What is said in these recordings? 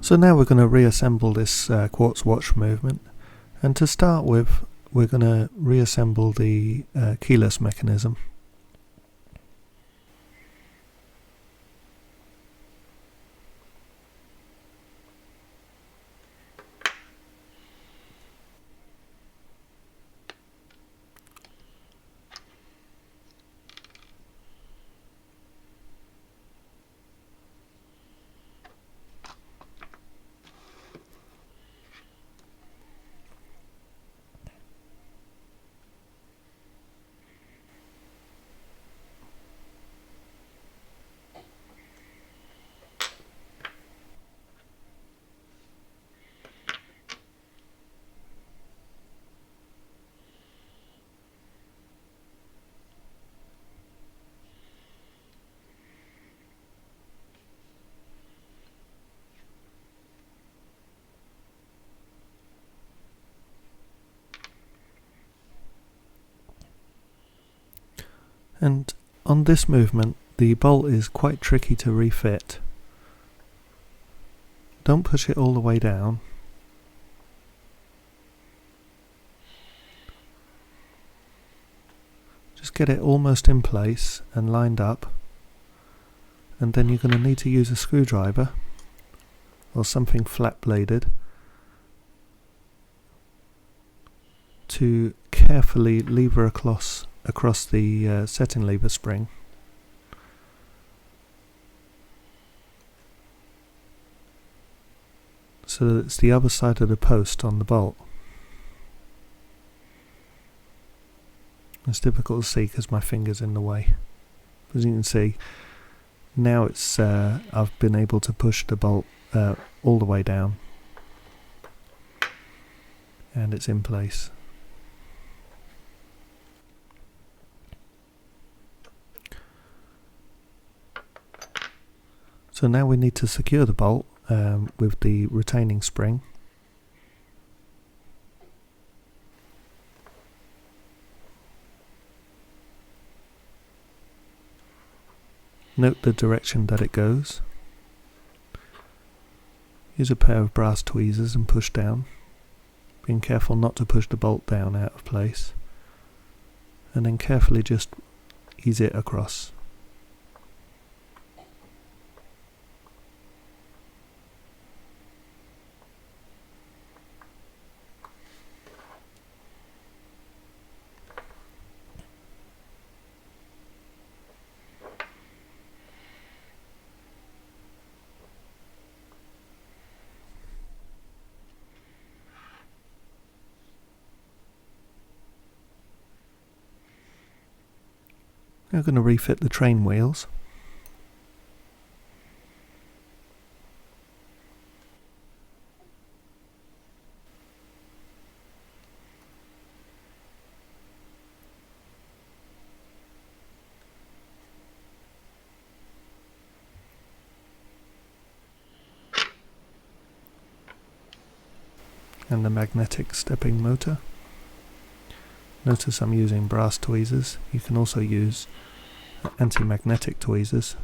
So now we're going to reassemble this quartz watch movement, and to start with we're going to reassemble the keyless mechanism. And on this movement, the bolt is quite tricky to refit. Don't push it all the way down. Just get it almost in place and lined up, and then you're going to need to use a screwdriver or something flat bladed to carefully lever across the setting lever spring. So that it's the other side of the post on the bolt. It's difficult to see because my finger's in the way. As you can see, now it's I've been able to push the bolt all the way down, and it's in place. So now we need to secure the bolt with the retaining spring. Note the direction that it goes. Use a pair of brass tweezers and push down, being careful not to push the bolt down out of place, and then carefully just ease it across. I'm going to refit the train wheels. And the magnetic stepping motor. Notice I'm using brass tweezers. You can also use anti-magnetic tweezers.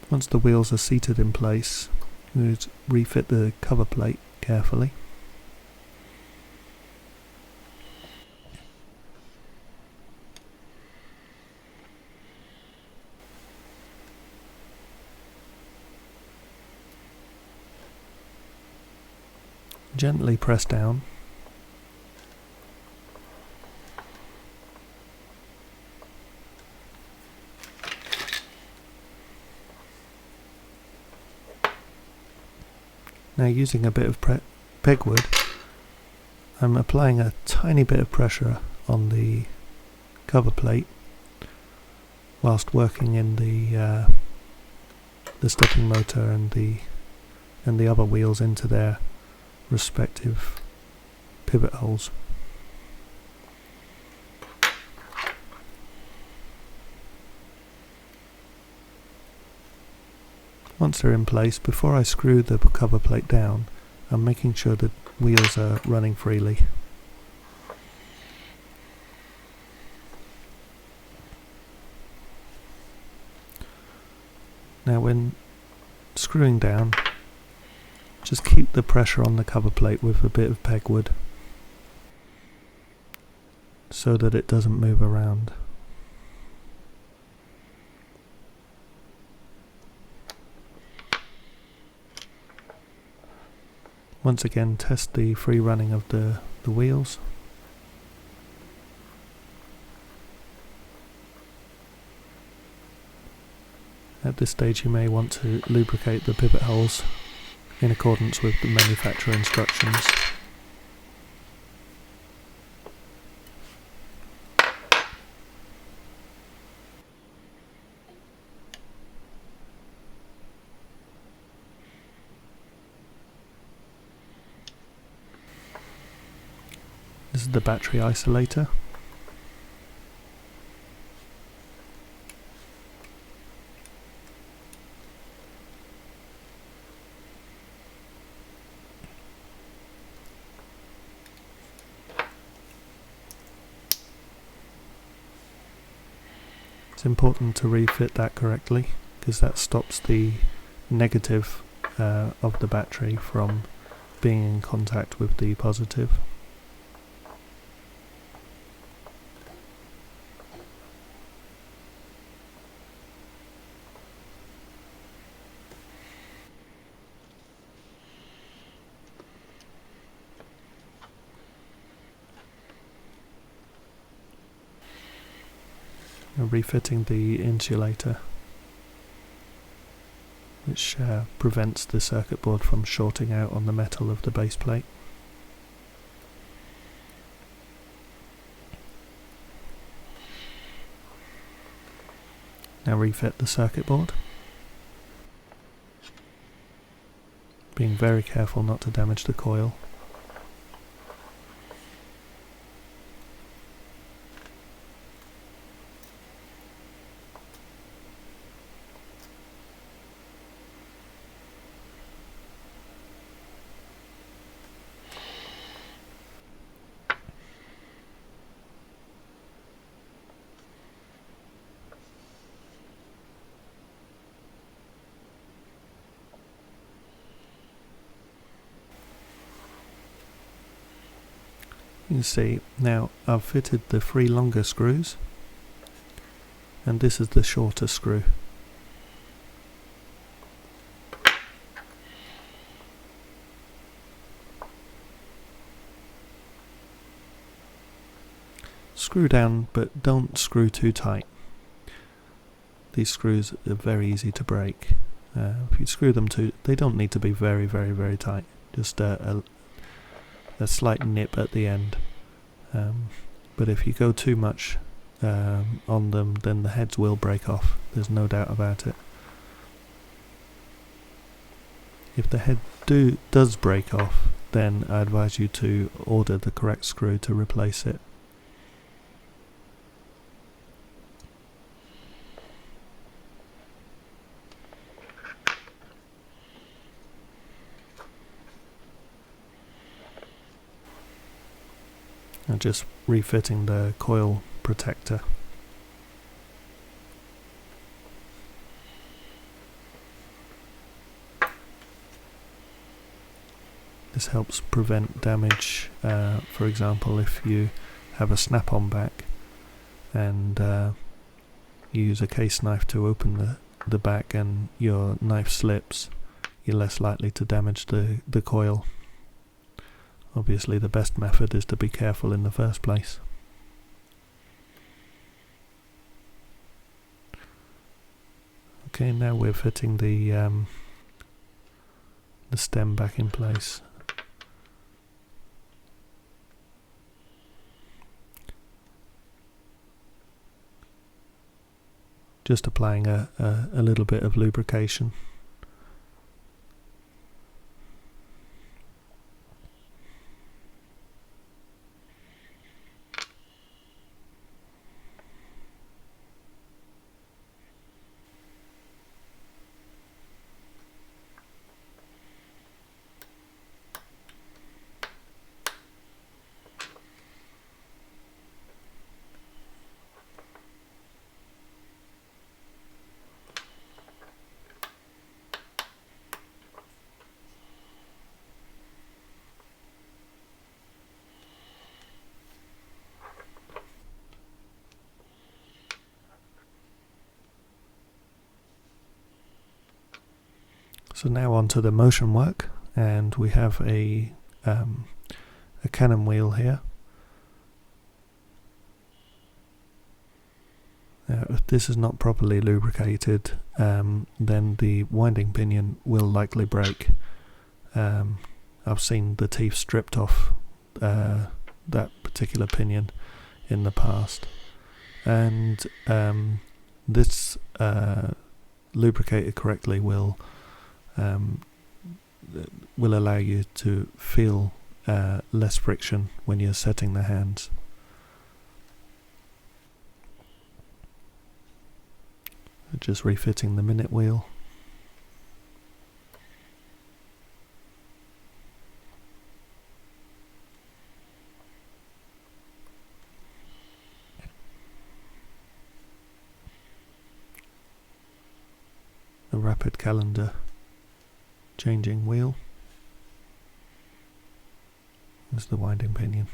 Once the wheels are seated in place, you refit the cover plate carefully. Gently press down. Now, using a bit of pegwood, I'm applying a tiny bit of pressure on the cover plate whilst working in the stepping motor and the other wheels into their respective pivot holes. Once they're in place, before I screw the cover plate down, I'm making sure the wheels are running freely. Now when screwing down, just keep the pressure on the cover plate with a bit of pegwood so that it doesn't move around. Once again, test the free running of the wheels. At this stage you may want to lubricate the pivot holes in accordance with the manufacturer instructions. This is the battery isolator. It's important to refit that correctly because that stops the negative of the battery from being in contact with the positive. Refitting the insulator, which prevents the circuit board from shorting out on the metal of the base plate. Now refit the circuit board, being very careful not to damage the coil. You can see now I've fitted the 3 longer screws and this is the shorter screw. Screw down, but don't screw too tight. These screws are very easy to break. If you screw them too, they don't need to be very, very, very tight. Just a slight nip at the end. But if you go too much on them, then the heads will break off. There's no doubt about it. If the head does break off, then I advise you to order the correct screw to replace it. And just refitting the coil protector. This helps prevent damage. For example, if you have a snap-on back and you use a case knife to open the back and your knife slips, you're less likely to damage the coil. Obviously the best method is to be careful in the first place. Okay, now we're fitting the stem back in place. Just applying a little bit of lubrication. So now on to the motion work, and we have a cannon wheel here. If this is not properly lubricated, then the winding pinion will likely break. I've seen the teeth stripped off that particular pinion in the past, and this lubricated correctly will allow you to feel less friction when you're setting the hands. Just refitting the minute wheel. The rapid calendar changing wheel. There's the winding pinion.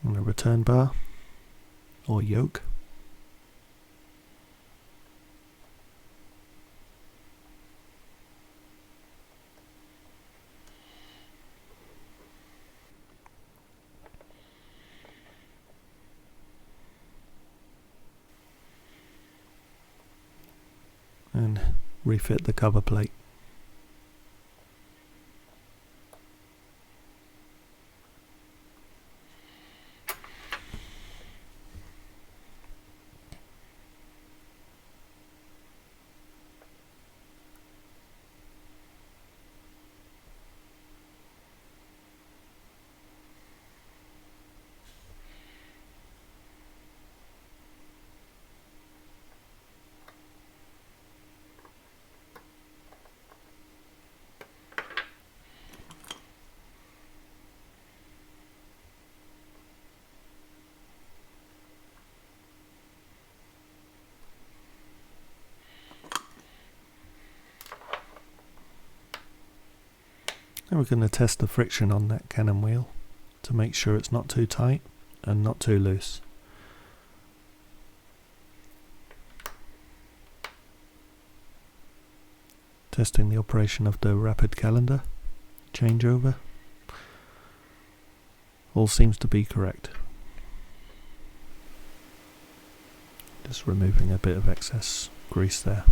And a return bar or yoke. And refit the cover plate. And we're going to test the friction on that cannon wheel to make sure it's not too tight and not too loose. Testing the operation of the rapid calendar changeover. All seems to be correct. Just removing a bit of excess grease there.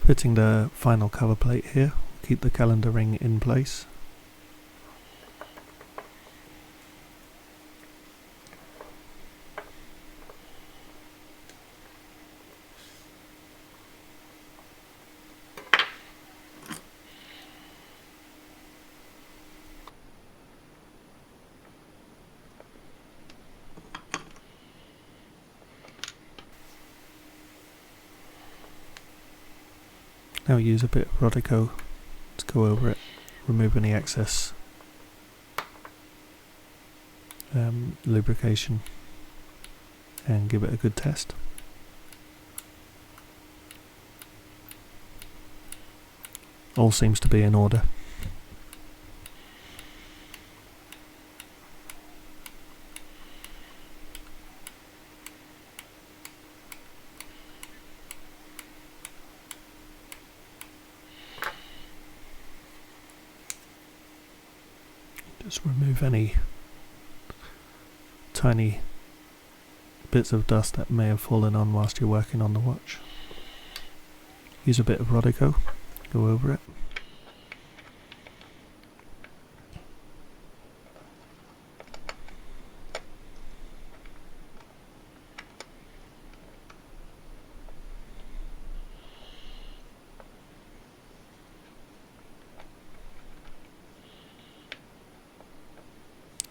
Fitting the final cover plate here, keep the calendar ring in place. Now use a bit of Rotary to go over it, remove any excess lubrication and give it a good test. All seems to be in order. Just remove any tiny bits of dust that may have fallen on whilst you're working on the watch. Use a bit of Rotary, go over it.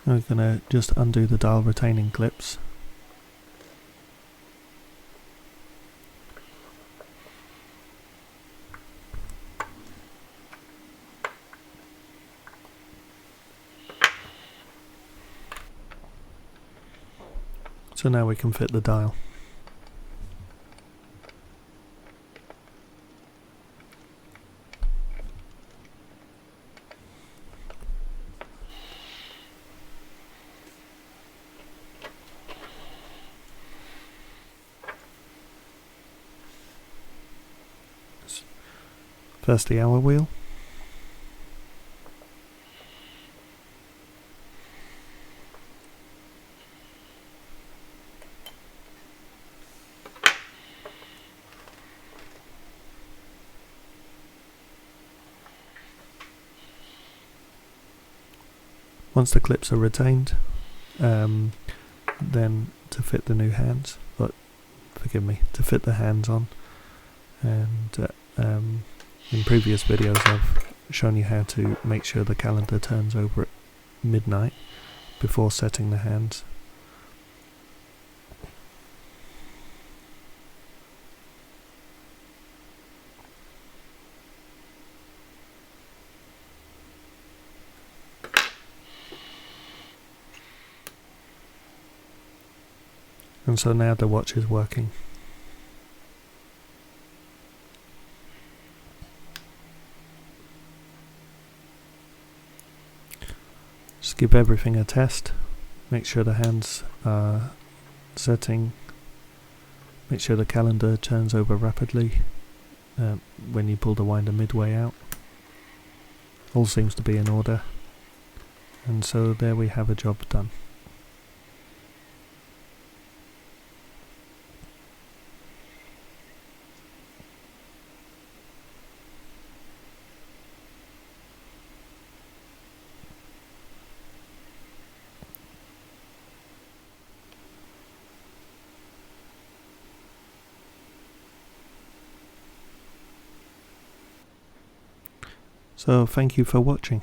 We're going to just undo the dial retaining clips. So now we can fit the dial. First the hour wheel. Once the clips are retained, then to fit the new hands, to fit the hands on, and in previous videos I've shown you how to make sure the calendar turns over at midnight before setting the hands. And so now the watch is working. Just give everything a test. Make sure the hands are setting. Make sure the calendar turns over rapidly when you pull the winder midway out. All seems to be in order. And so there we have a job done. So thank you for watching.